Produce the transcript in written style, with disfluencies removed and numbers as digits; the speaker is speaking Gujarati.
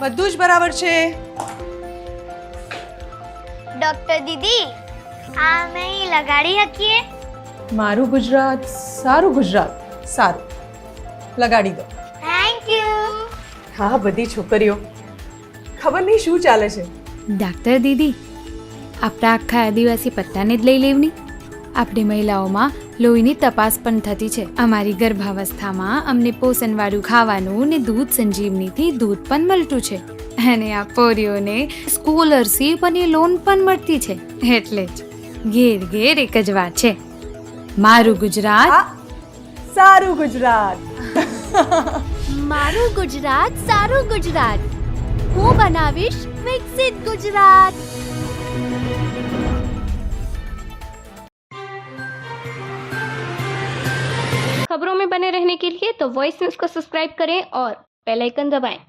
બધું જ બરાબર છે. ડોક્ટર દીદી, આ અમે લગાડી શકીએ? મારું ગુજરાત સારું ગુજરાત. સારું, લગાડી દો. Thank you. હા, બધી છોકરીઓ ખબર નહીં શું ચાલે છે. ડાક્ટર દીદી, આપણા આખા આદિવાસી પટ્ટાને જ લઈ લેવની. આપણી મહિલાઓમાં લોહીની તપાસ પણ થતી છે. અમારી ગર્ભાવસ્થામાં અમને પોષણવાળું ખાવાનું ને દૂધ સંજીવનીથી દૂધ પણ મળતું છે. અને આ પોરીઓને સ્કોલરશીપ અને લોન પણ મળતી છે. એટલે જ ઘેર ઘેર એક જ વાત છે, મારું ગુજરાત હા, સારું ગુજરાત. મારું ગુજરાત સારું ગુજરાત. હું બનાવીશ વિકસિત ગુજરાત. खबरों में बने रहने के लिए तो वॉइस न्यूज को सब्सक्राइब करें और बेल आइकन दबाएं।